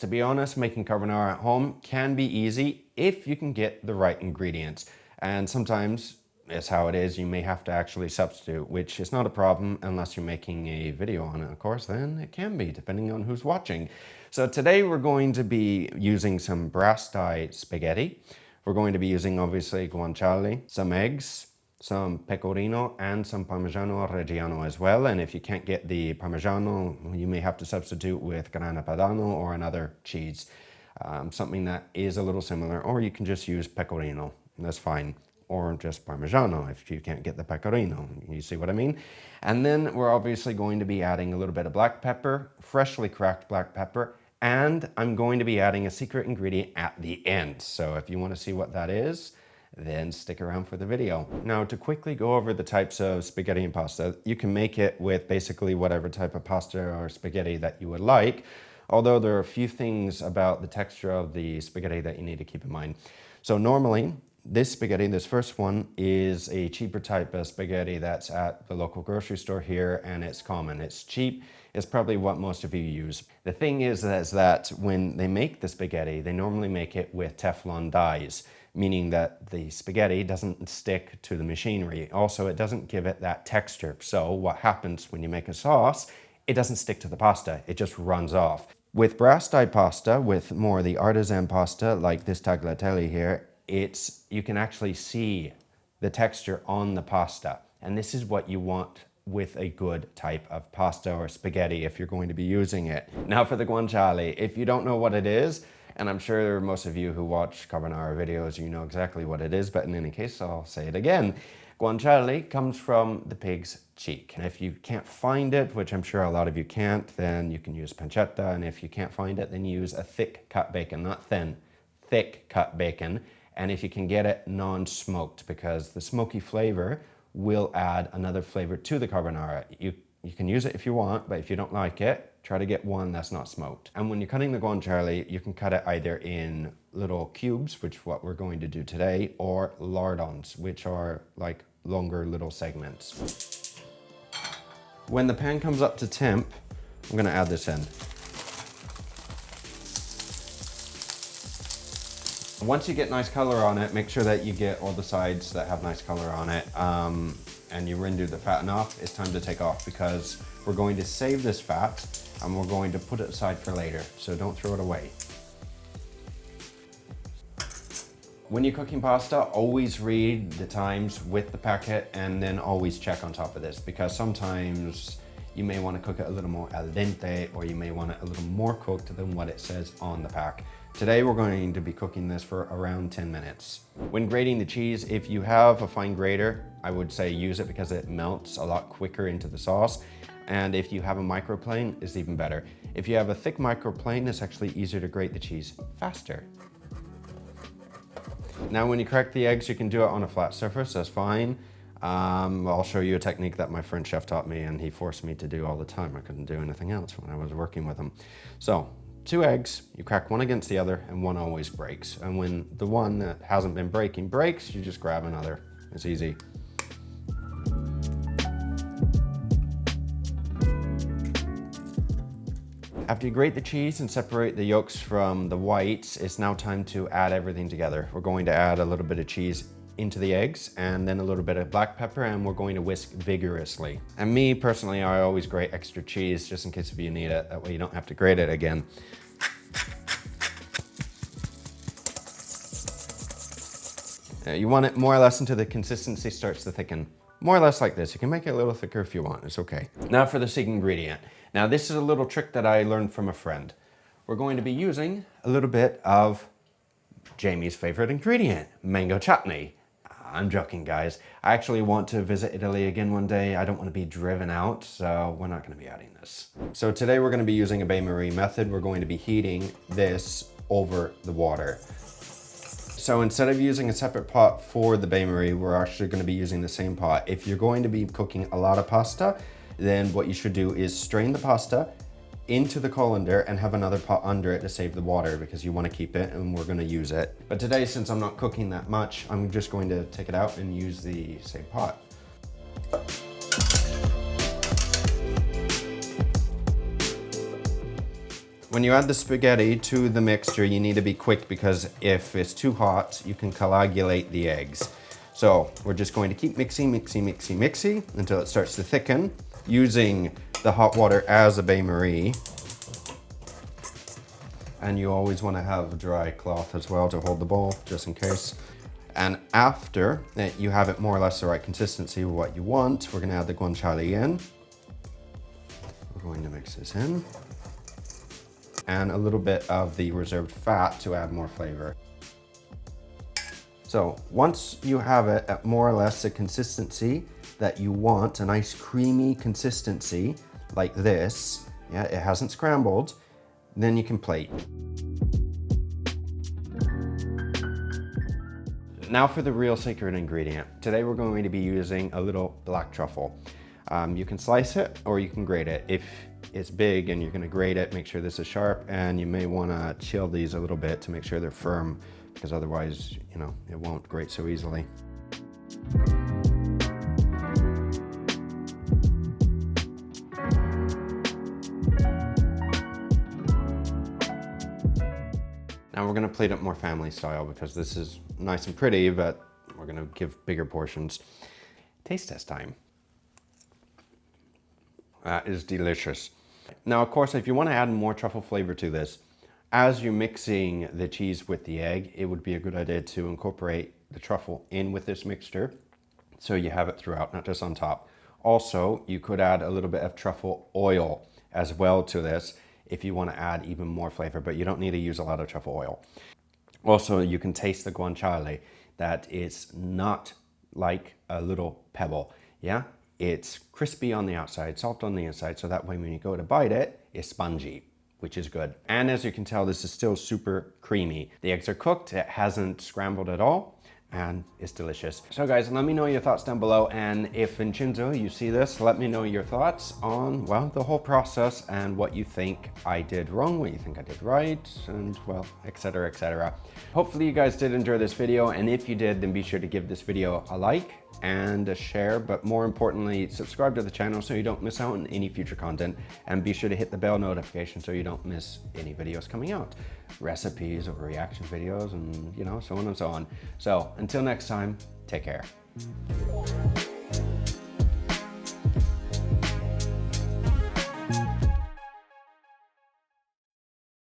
To be honest, making carbonara at home can be easy if you can get the right ingredients. And sometimes it's how it is, you may have to actually substitute, which is not a problem unless you're making a video on it, of course, then it can be, depending on who's watching. So today we're going to be using some brass die spaghetti. We're going to be using obviously guanciale, some eggs, some pecorino, and some Parmigiano Reggiano as well. And if you can't get the Parmigiano, you may have to substitute with grana padano or another cheese, something that is a little similar, or you can just use pecorino, that's fine. Or just Parmigiano if you can't get the Pecorino, you see what I mean? And then we're obviously going to be adding a little bit of black pepper, freshly cracked black pepper, and I'm going to be adding a secret ingredient at the end. So if you want to see what that is, then stick around for the video. Now, to quickly go over the types of spaghetti and pasta, you can make it with basically whatever type of pasta or spaghetti that you would like, although there are a few things about the texture of the spaghetti that you need to keep in mind. So normally, this spaghetti, this first one, is a cheaper type of spaghetti that's at the local grocery store here, and it's common. It's cheap. It's probably what most of you use. The thing is that when they make the spaghetti, they normally make it with Teflon dies, meaning that the spaghetti doesn't stick to the machinery. Also, it doesn't give it that texture. So what happens when you make a sauce, it doesn't stick to the pasta. It just runs off. With brass die pasta, with more of the artisan pasta, like this tagliatelle here, you can actually see the texture on the pasta. And this is what you want with a good type of pasta or spaghetti if you're going to be using it. Now for the guanciale, if you don't know what it is, and I'm sure most of you who watch carbonara videos, you know exactly what it is, but in any case, I'll say it again. Guanciale comes from the pig's cheek. And if you can't find it, which I'm sure a lot of you can't, then you can use pancetta. And if you can't find it, then use a thick cut bacon, not thin, thick cut bacon. And if you can get it non-smoked, because the smoky flavor will add another flavor to the carbonara. You can use it if you want, but if you don't like it, try to get one that's not smoked. And when you're cutting the guanciale, you can cut it either in little cubes, which is what we're going to do today, or lardons, which are like longer little segments. When the pan comes up to temp, I'm gonna add this in. Once you get nice color on it, make sure that you get all the sides that have nice color on it, and you render the fat enough, it's time to take off, because we're going to save this fat and we're going to put it aside for later, so don't throw it away. When you're cooking pasta, always read the times with the packet and then always check on top of this, because sometimes you may want to cook it a little more al dente, or you may want it a little more cooked than what it says on the pack. Today we're going to be cooking this for around 10 minutes. When grating the cheese, if you have a fine grater, I would say use it because it melts a lot quicker into the sauce. And if you have a microplane, it's even better. If you have a thick microplane, it's actually easier to grate the cheese faster. Now when you crack the eggs, you can do it on a flat surface, that's fine. I'll show you a technique that my French chef taught me and he forced me to do all the time. I couldn't do anything else when I was working with him. So, 2 eggs, you crack one against the other and one always breaks. And when the one that hasn't been breaking breaks, you just grab another. It's easy. After you grate the cheese and separate the yolks from the whites, it's now time to add everything together. We're going to add a little bit of cheese into the eggs and then a little bit of black pepper, and we're going to whisk vigorously. And me personally, I always grate extra cheese just in case if you need it. That way you don't have to grate it again. You want it more or less until the consistency starts to thicken. More or less like this. You can make it a little thicker if you want, it's okay. Now for the secret ingredient. Now this is a little trick that I learned from a friend. We're going to be using a little bit of Jamie's favorite ingredient, mango chutney. I'm joking, guys. I actually want to visit Italy again one day. I don't want to be driven out, so we're not going to be adding this. So today we're going to be using a bain-marie method. We're going to be heating this over the water. So instead of using a separate pot for the bain-marie, we're actually going to be using the same pot. If you're going to be cooking a lot of pasta, then what you should do is strain the pasta into the colander and have another pot under it to save the water, because you want to keep it and we're going to use it. But today, since I'm not cooking that much, I'm just going to take it out and use the same pot. When you add the spaghetti to the mixture, you need to be quick because if it's too hot, you can coagulate the eggs. So we're just going to keep mixing until it starts to thicken, using the hot water as a bain-marie. And you always want to have a dry cloth as well to hold the bowl, just in case. And after you have it more or less the right consistency of what you want, we're going to add the guanciale in. We're going to mix this in. And a little bit of the reserved fat to add more flavor. So once you have it at more or less the consistency that you want, a nice creamy consistency like this, yeah, it hasn't scrambled, then you can plate. Now for the real secret ingredient. Today we're going to be using a little black truffle. You can slice it or you can grate it. If it's big and you're gonna grate it, make sure this is sharp, and you may wanna chill these a little bit to make sure they're firm, because otherwise, you know, it won't grate so easily. Now we're gonna plate it more family style because this is nice and pretty, but we're gonna give bigger portions. Taste test time. That is delicious. Now, of course, if you wanna add more truffle flavor to this, as you're mixing the cheese with the egg, it would be a good idea to incorporate the truffle in with this mixture so you have it throughout, not just on top. Also, you could add a little bit of truffle oil as well to this if you want to add even more flavor, but you don't need to use a lot of truffle oil. Also, you can taste the guanciale, that it's not like a little pebble, yeah? It's crispy on the outside, soft on the inside, so that way when you go to bite it, it's spongy, which is good. And as you can tell, this is still super creamy. The eggs are cooked, it hasn't scrambled at all, and it's delicious. So guys, let me know your thoughts down below, and if in Chinzo you see this, let me know your thoughts on, well, the whole process and what you think I did wrong, what you think I did right, and well, etc, etc. Hopefully you guys did enjoy this video, and if you did, then be sure to give this video a like and a share, but more importantly, subscribe to the channel so you don't miss out on any future content, and be sure to hit the bell notification so you don't miss any videos coming out, recipes or reaction videos, and you know, so on and so on. So until next time, take care.